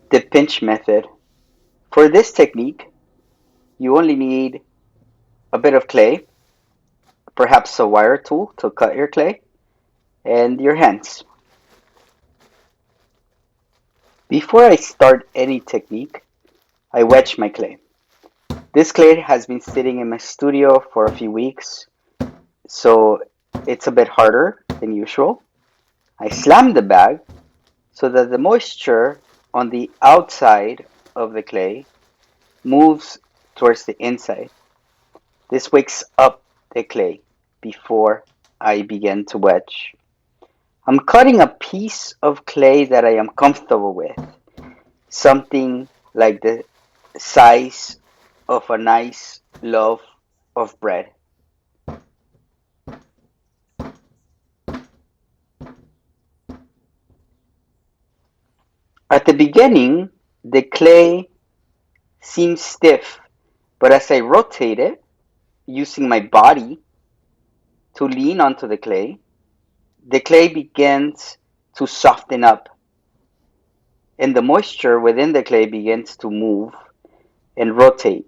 The pinch method. For this technique, you only need a bit of clay, perhaps a wire tool to cut your clay, and your hands. Before I start any technique, I wedge my clay. This clay has been sitting in my studio for a few weeks, so it's a bit harder than usual. I slam the bag so that the moisture on the outside of the clay moves towards the inside. This wakes up the clay before I begin to wedge. I'm cutting a piece of clay that I am comfortable with, something like the size of a nice loaf of bread. At the beginning, the clay seems stiff, but as I rotate it, using my body to lean onto the clay begins to soften up, and the moisture within the clay begins to move and rotate.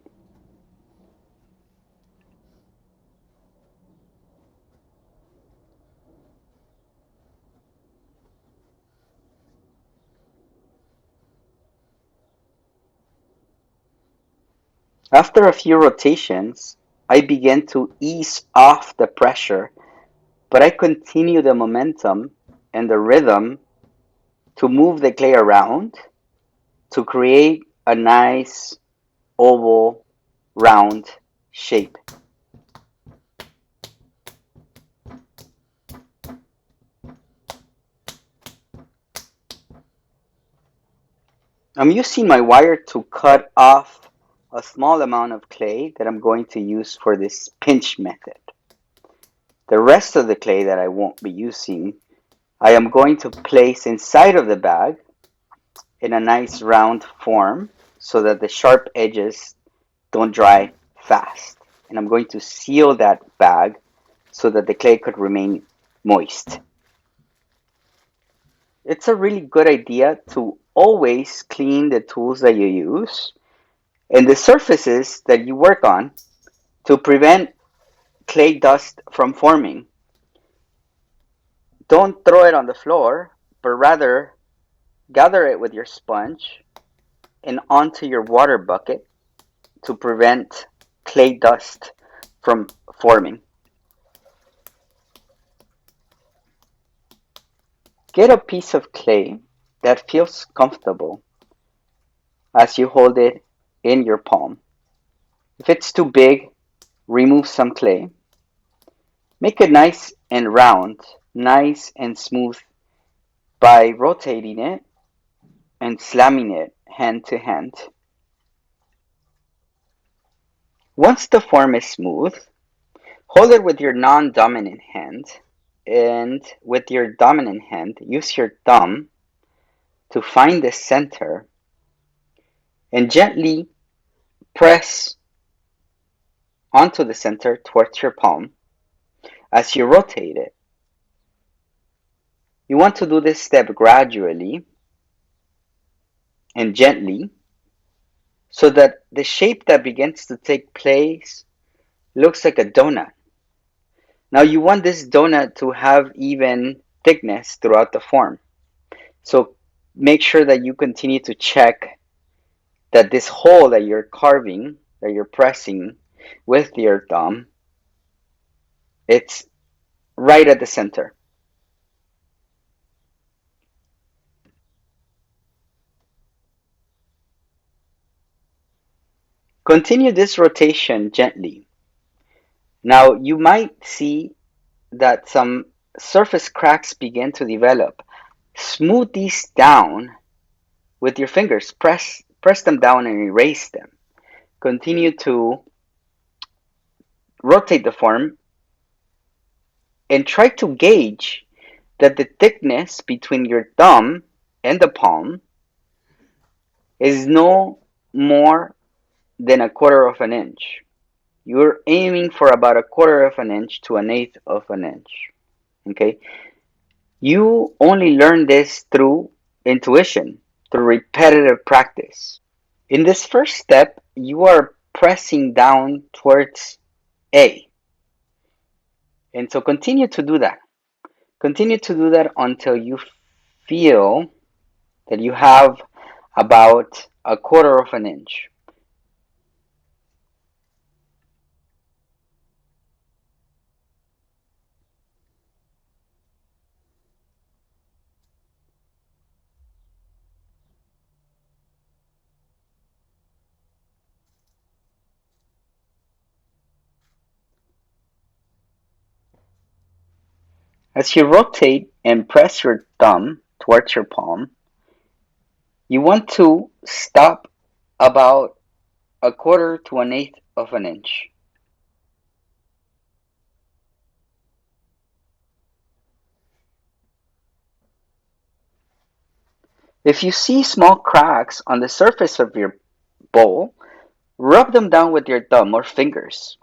After a few rotations, I begin to ease off the pressure, but I continue the momentum and the rhythm to move the clay around to create a nice oval round shape. I'm using my wire to cut off a small amount of clay that I'm going to use for this pinch method. The rest of the clay that I won't be using, I am going to place inside of the bag in a nice round form so that the sharp edges don't dry fast. And I'm going to seal that bag so that the clay could remain moist. It's a really good idea to always clean the tools that you use and the surfaces that you work on to prevent clay dust from forming. Don't throw it on the floor, but rather gather it with your sponge and onto your water bucket to prevent clay dust from forming. Get a piece of clay that feels comfortable as you hold it in your palm. If it's too big, remove some clay. Make it nice and round, nice and smooth by rotating it and slamming it hand to hand. Once the form is smooth, hold it with your non-dominant hand, and with your dominant hand, use your thumb to find the center and gently press onto the center towards your palm as you rotate it. You want to do this step gradually and gently so that the shape that begins to take place looks like a donut. Now you want this donut to have even thickness throughout the form. So make sure that you continue to check that this hole that you're carving, that you're pressing with your thumb, it's right at the center. Continue this rotation gently. Now you might see that some surface cracks begin to develop. Smooth these down with your fingers. Press them down and erase them. Continue to rotate the form and try to gauge that the thickness between your thumb and the palm is no more than a quarter of an inch. You're aiming for about a quarter of an inch to an eighth of an inch. Okay? You only learn this through intuition. through repetitive practice. In this first step, you are pressing down towards A. And so continue to do that. Continue to do that until you feel that you have about a quarter of an inch. As you rotate and press your thumb towards your palm, you want to stop about a quarter to an eighth of an inch. If you see small cracks on the surface of your bowl, rub them down with your thumb or fingers.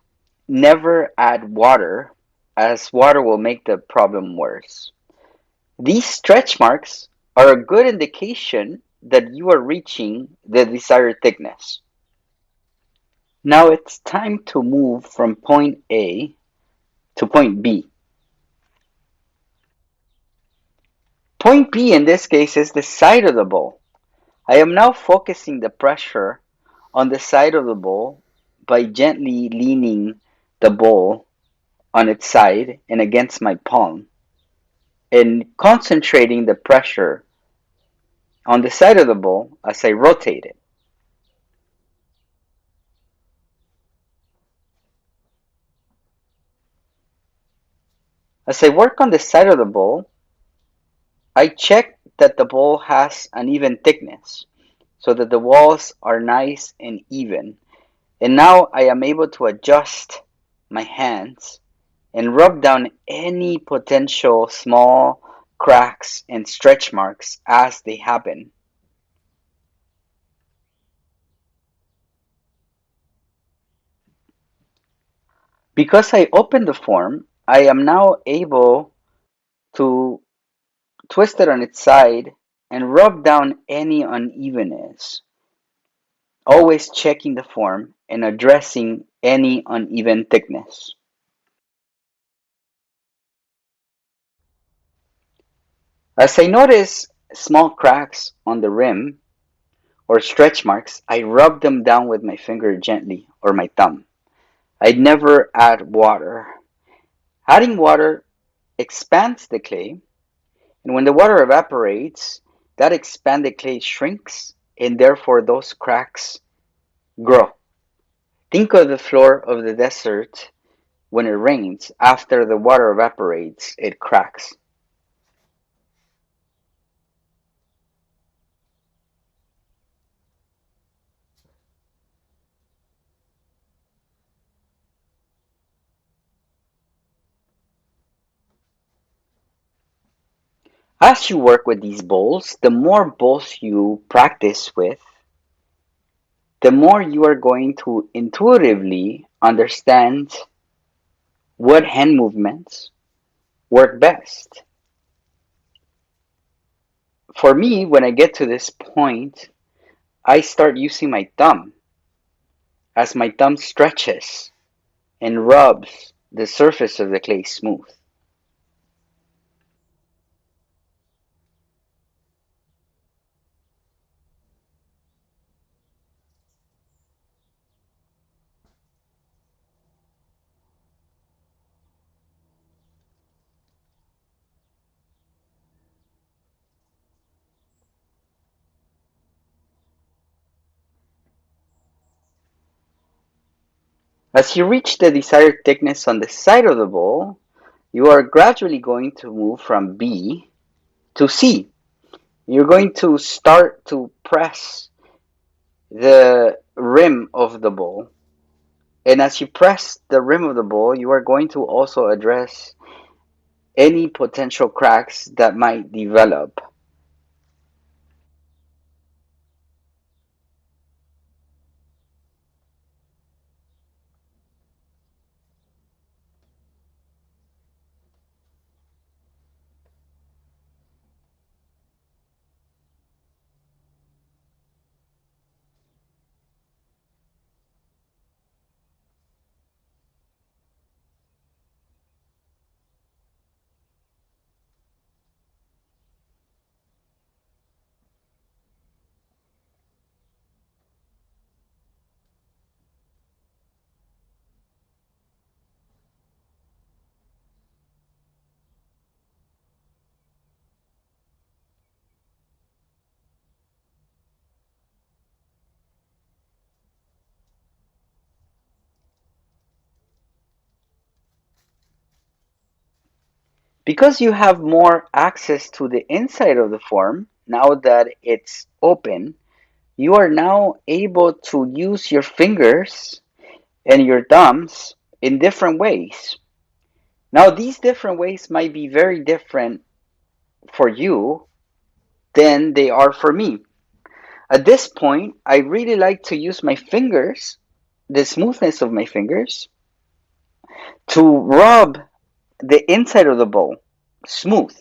Never add water, as water will make the problem worse. These stretch marks are a good indication that you are reaching the desired thickness. Now it's time to move from point A to point B. Point B in this case is the side of the bowl. I am now focusing the pressure on the side of the bowl by gently leaning the bowl on its side and against my palm and concentrating the pressure on the side of the bowl as I rotate it. As I work on the side of the bowl, I check that the bowl has an even thickness so that the walls are nice and even. And now I am able to adjust my hands and rub down any potential small cracks and stretch marks as they happen. Because I opened the form, I am now able to twist it on its side and rub down any unevenness, always checking the form and addressing any uneven thickness. As I notice small cracks on the rim or stretch marks, I rub them down with my finger gently or my thumb. I never add water. Adding water expands the clay, and when the water evaporates, that expanded clay shrinks, and therefore those cracks grow. Think of the floor of the desert when it rains. After the water evaporates, it cracks. As you work with these bowls, the more bowls you practice with, the more you are going to intuitively understand what hand movements work best. For me, when I get to this point, I start using my thumb as my thumb stretches and rubs the surface of the clay smooth. As you reach the desired thickness on the side of the bowl, you are gradually going to move from B to C. You're going to start to press the rim of the bowl. And as you press the rim of the bowl, you are going to also address any potential cracks that might develop. Because you have more access to the inside of the form, now that it's open, you are now able to use your fingers and your thumbs in different ways. Now, these different ways might be very different for you than they are for me. At this point, I really like to use my fingers, the smoothness of my fingers, to rub the inside of the bowl smooth.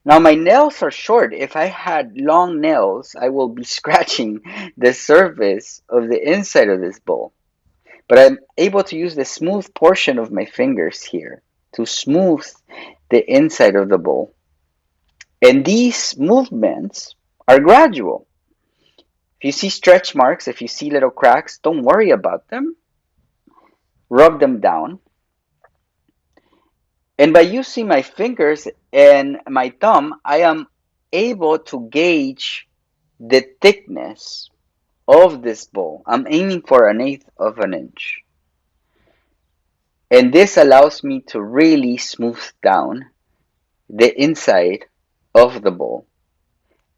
Now, my nails are short. If I had long nails, I will be scratching the surface of the inside of this bowl. But I'm able to use the smooth portion of my fingers here to smooth the inside of the bowl. And these movements are gradual. If you see stretch marks, if you see little cracks, don't worry about them. Rub them down. And by using my fingers and my thumb, I am able to gauge the thickness of this bowl. I'm aiming for an eighth of an inch. And this allows me to really smooth down the inside of the bowl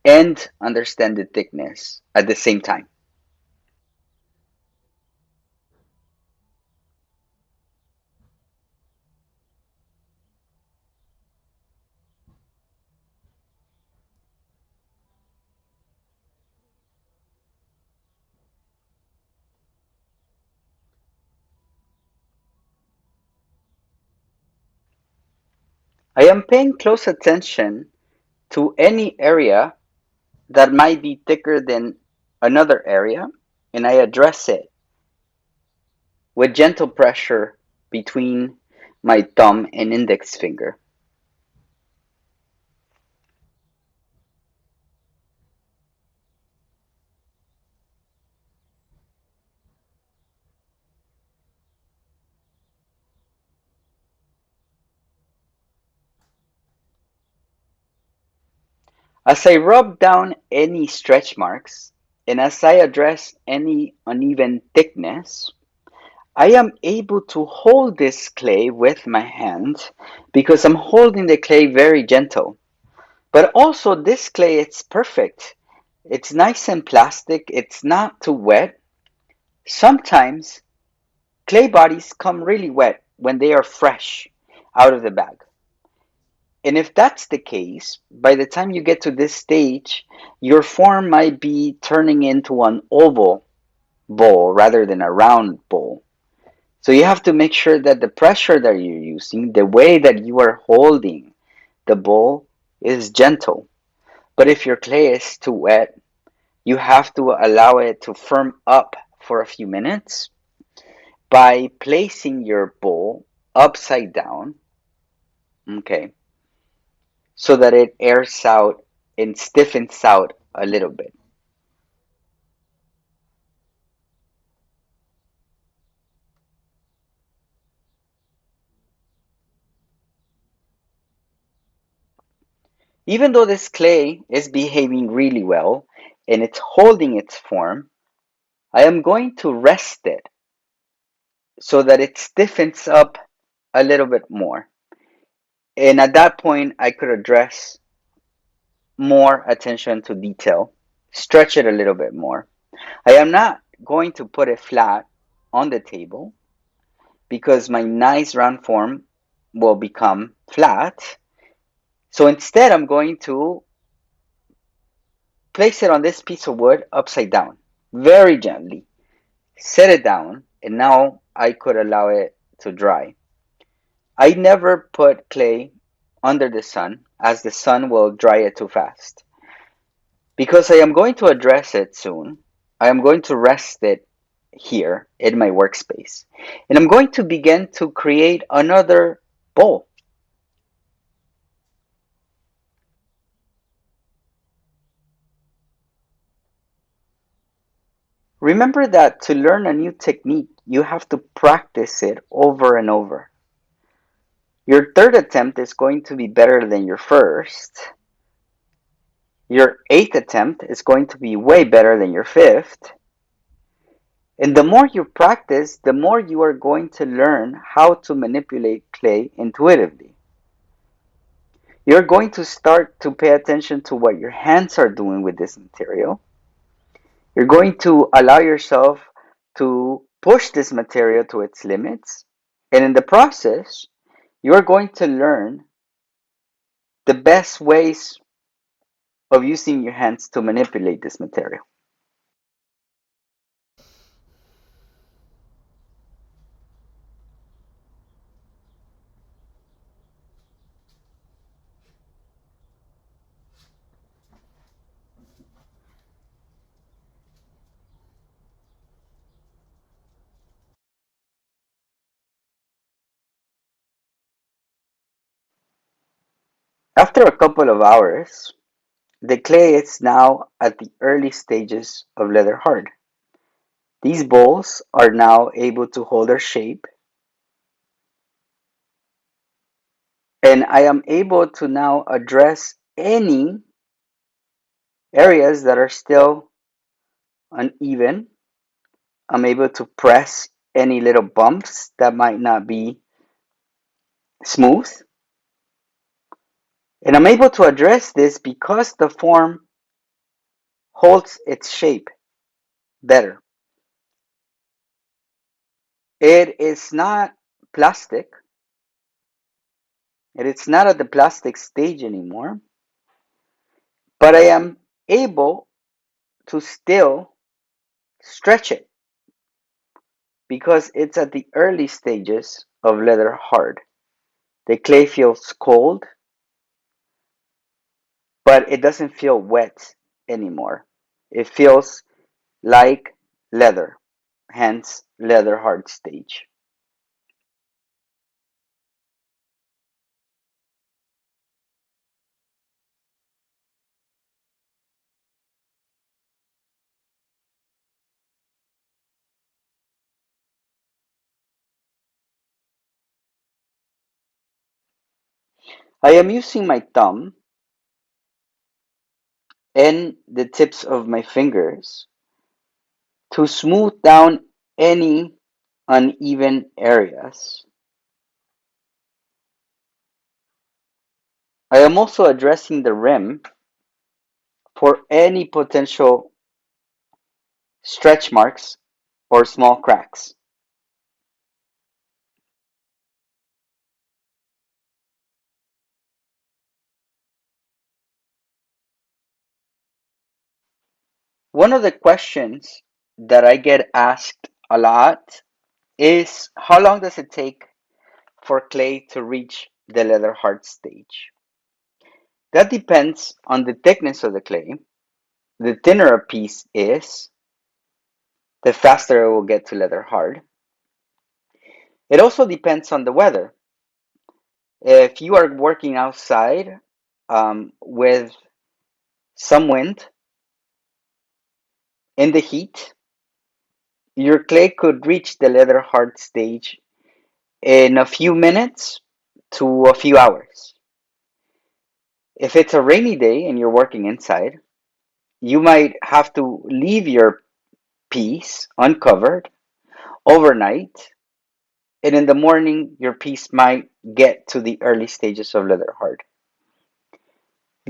and understand the thickness at the same time. I am paying close attention to any area that might be thicker than another area, and I address it with gentle pressure between my thumb and index finger. As I rub down any stretch marks and as I address any uneven thickness, I am able to hold this clay with my hand because I'm holding the clay very gentle. But also this clay, it's perfect. It's nice and plastic. It's not too wet. Sometimes clay bodies come really wet when they are fresh out of the bag. And if that's the case, by the time you get to this stage, your form might be turning into an oval bowl rather than a round bowl. So you have to make sure that the pressure that you're using, the way that you are holding the bowl is gentle. But if your clay is too wet, you have to allow it to firm up for a few minutes by placing your bowl upside down, okay, so that it airs out and stiffens out a little bit. Even though this clay is behaving really well and it's holding its form, I am going to rest it so that it stiffens up a little bit more. And at that point, I could address more attention to detail, stretch it a little bit more. I am not going to put it flat on the table because my nice round form will become flat. So instead, I'm going to place it on this piece of wood upside down, very gently. Set it down, and now I could allow it to dry. I never put clay under the sun, as the sun will dry it too fast. Because I am going to address it soon, I am going to rest it here in my workspace. And I'm going to begin to create another bowl. Remember that to learn a new technique, you have to practice it over and over. Your third attempt is going to be better than your first. Your eighth attempt is going to be way better than your fifth. And the more you practice, the more you are going to learn how to manipulate clay intuitively. You're going to start to pay attention to what your hands are doing with this material. You're going to allow yourself to push this material to its limits. And in the process, you're going to learn the best ways of using your hands to manipulate this material. After a couple of hours, the clay is now at the early stages of leather hard. These bowls are now able to hold their shape, and I am able to now address any areas that are still uneven. I'm able to press any little bumps that might not be smooth. And I'm able to address this because the form holds its shape better. It is not plastic. It's not at the plastic stage anymore, but I am able to still stretch it because it's at the early stages of leather hard. The clay feels cold, but it doesn't feel wet anymore. It feels like leather, hence leather hard stage. I am using my thumb and the tips of my fingers to smooth down any uneven areas. I am also addressing the rim for any potential stretch marks or small cracks. One of the questions that I get asked a lot is how long does it take for clay to reach the leather hard stage? That depends on the thickness of the clay. The thinner a piece is, the faster it will get to leather hard. It also depends on the weather. If you are working outside with some wind in the heat, your clay could reach the leather hard stage in a few minutes to a few hours. If it's a rainy day and you're working inside, you might have to leave your piece uncovered overnight, and in the morning, your piece might get to the early stages of leather hard.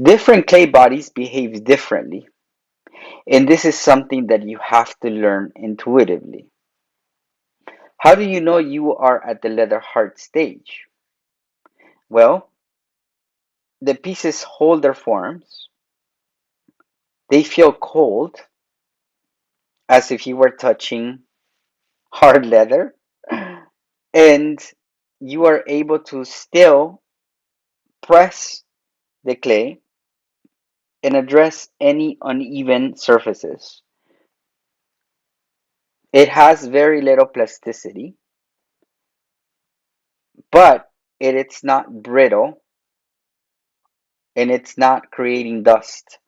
Different clay bodies behave differently, and this is something that you have to learn intuitively. How do you know you are at the leather hard stage? Well, the pieces hold their forms, they feel cold as if you were touching hard leather, and you are able to still press the clay and address any uneven surfaces. It has very little plasticity, but it's not brittle and it's not creating dust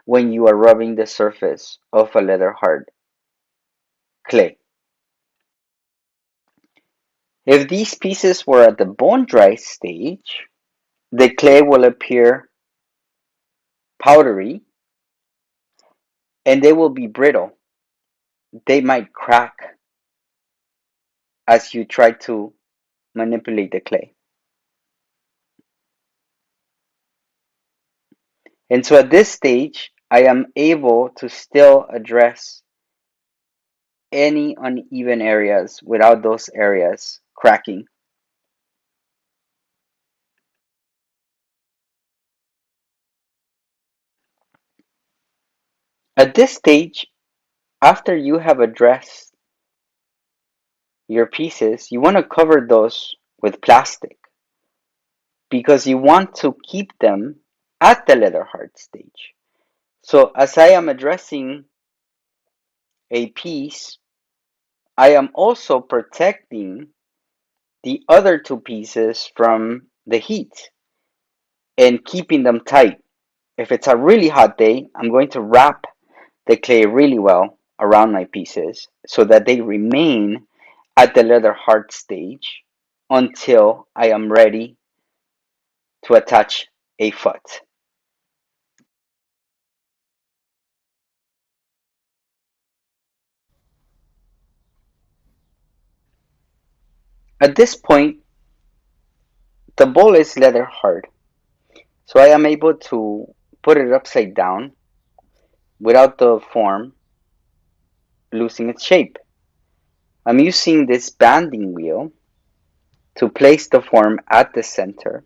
when you are rubbing the surface of a leather hard clay. If these pieces were at the bone dry stage, the clay will appear powdery and they will be brittle. they might crack as you try to manipulate the clay. And so at this stage, I am able to still address any uneven areas without those areas cracking. At this stage, after you have addressed your pieces, you want to cover those with plastic because you want to keep them at the leather hard stage. So as I am addressing a piece, I am also protecting the other two pieces from the heat and keeping them tight. If it's a really hot day, I'm going to wrap the clay really well around my pieces so that they remain at the leather hard stage until I am ready to attach a foot. At this point, the bowl is leather hard, so I am able to put it upside down without the form losing its shape. I'm using this banding wheel to place the form at the center,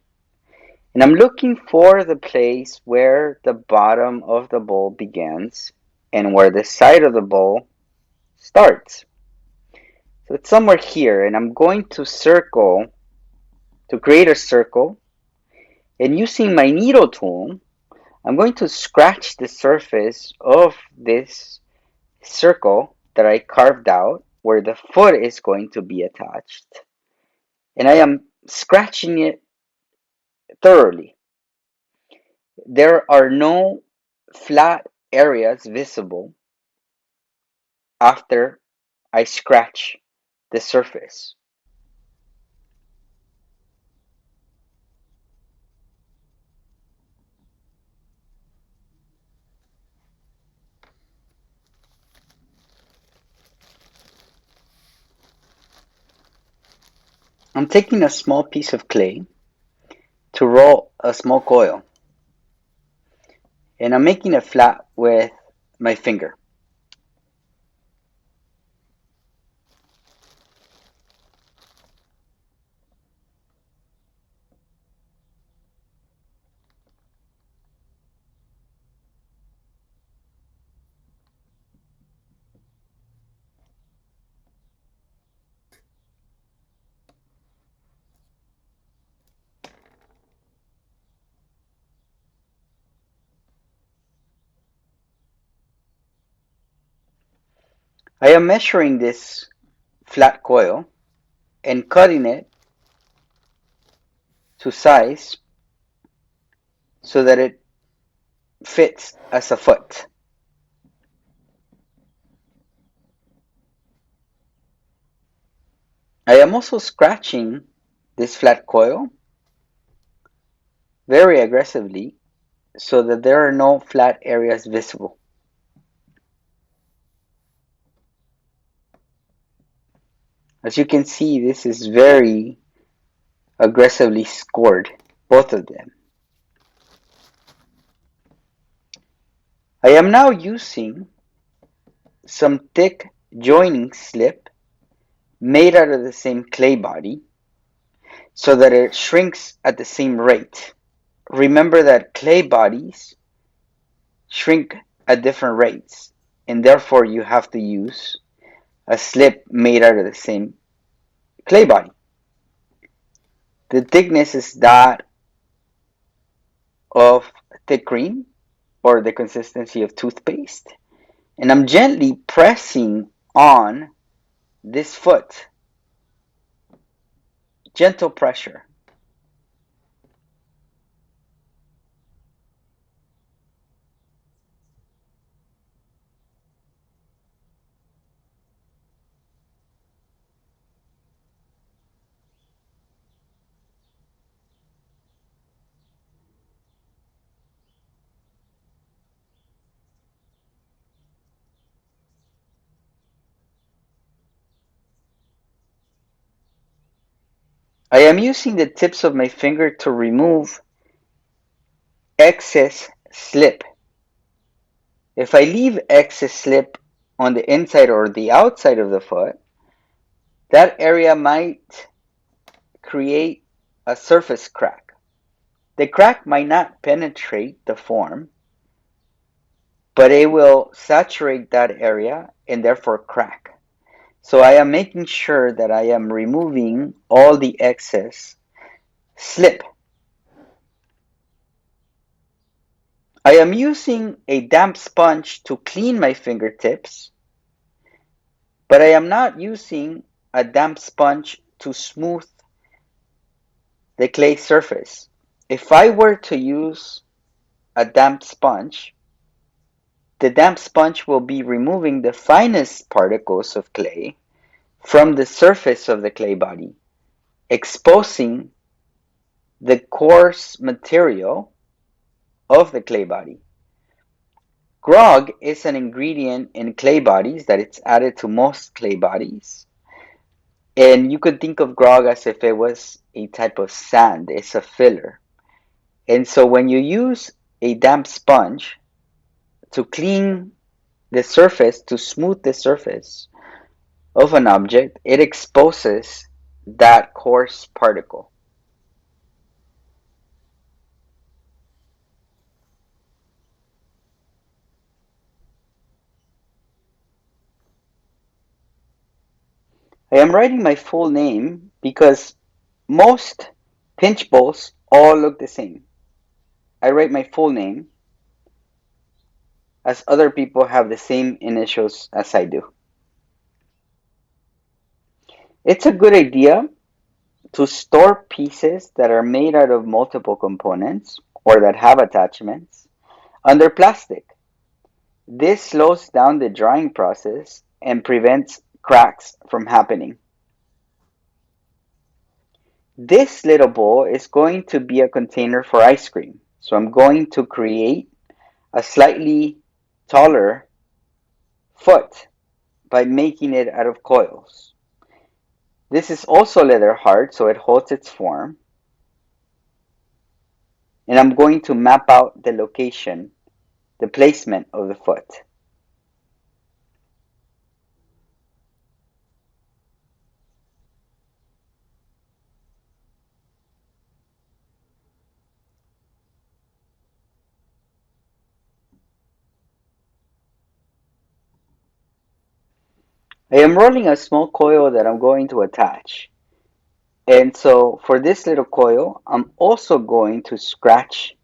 and I'm looking for the place where the bottom of the bowl begins and where the side of the bowl starts. So it's somewhere here, and I'm going to circle to create a circle, and using my needle tool, I'm going to scratch the surface of this circle that I carved out where the foot is going to be attached. And I am scratching it thoroughly. There are no flat areas visible after I scratch the surface. I'm taking a small piece of clay to roll a small coil, and I'm making it flat with my finger. I am measuring this flat coil and cutting it to size so that it fits as a foot. I am also scratching this flat coil very aggressively so that there are no flat areas visible. As you can see, this is very aggressively scored, both of them. I am now using some thick joining slip made out of the same clay body so that it shrinks at the same rate. Remember that clay bodies shrink at different rates, and therefore you have to use a slip made out of the same clay body. The thickness is that of thick cream or the consistency of toothpaste, and I'm gently pressing on this foot, gentle pressure. I am using the tips of my finger to remove excess slip. If I leave excess slip on the inside or the outside of the foot, that area might create a surface crack. The crack might not penetrate the form, but it will saturate that area and therefore crack. So I am making sure that I am removing all the excess slip. I am using a damp sponge to clean my fingertips, but I am not using a damp sponge to smooth the clay surface. If I were to use a damp sponge, the damp sponge will be removing the finest particles of clay from the surface of the clay body, exposing the coarse material of the clay body. Grog is an ingredient in clay bodies that it's added to most clay bodies. And you could think of grog as if it was a type of sand, it's a filler. And so when you use a damp sponge to clean the surface, to smooth the surface of an object, it exposes that coarse particle. I am writing my full name because most pinch bowls all look the same. I write my full name as other people have the same initials as I do. It's a good idea to store pieces that are made out of multiple components or that have attachments under plastic. This slows down the drying process and prevents cracks from happening. This little bowl is going to be a container for ice cream. So I'm going to create a slightly taller foot by making it out of coils. This is also leather hard, so it holds its form. And I'm going to map out the location, the placement of the foot. I am rolling a small coil that I'm going to attach. And so for this little coil, I'm also going to scratch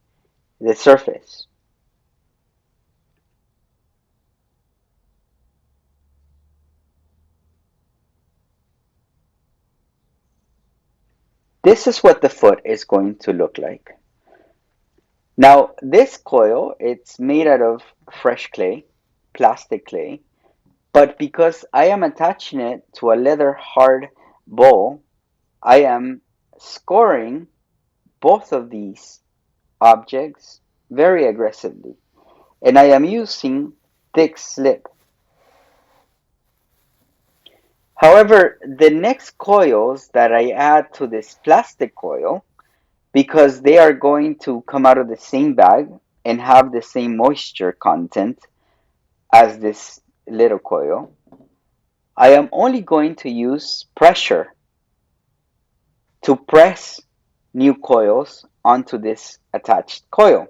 the surface. This is what the foot is going to look like. Now, this coil, it's made out of fresh clay, plastic clay, but because I am attaching it to a leather hard bowl, I am scoring both of these objects very aggressively, and I am using thick slip. However, the next coils that I add to this plastic coil, because they are going to come out of the same bag and have the same moisture content as this little coil, I am only going to use pressure to press new coils onto this attached coil.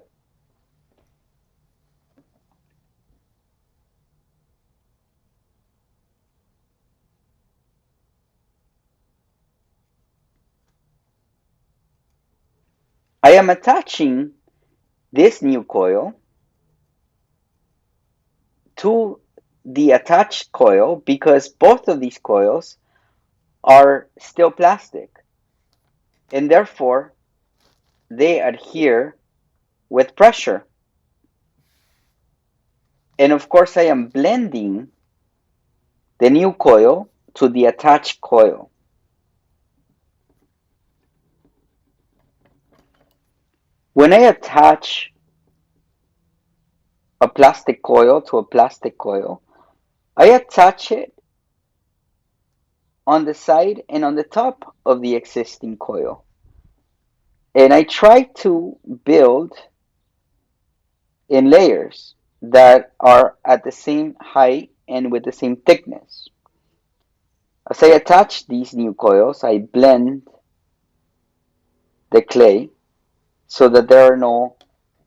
I am attaching this new coil to the attached coil because both of these coils are still plastic and therefore they adhere with pressure. And of course, I am blending the new coil to the attached coil. When I attach a plastic coil to a plastic coil, I attach it on the side and on the top of the existing coil. And I try to build in layers that are at the same height and with the same thickness. As I attach these new coils, I blend the clay so that there are no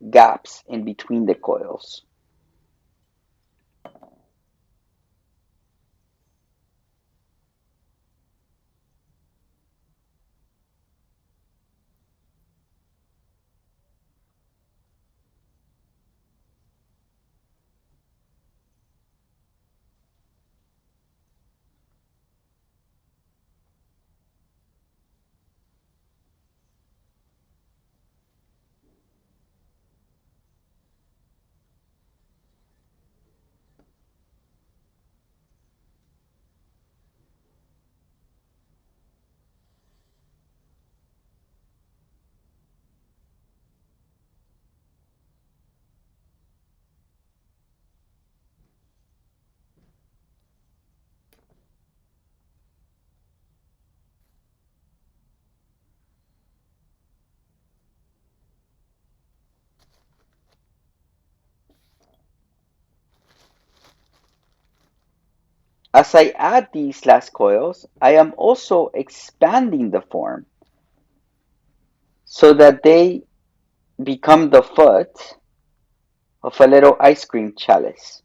gaps in between the coils. As I add these last coils, I am also expanding the form so that they become the foot of a little ice cream chalice.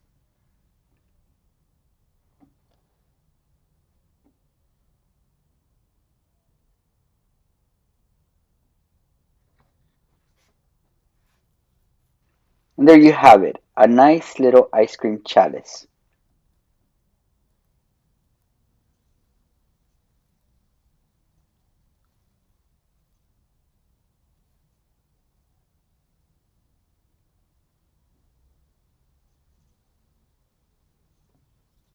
And there you have it, a nice little ice cream chalice.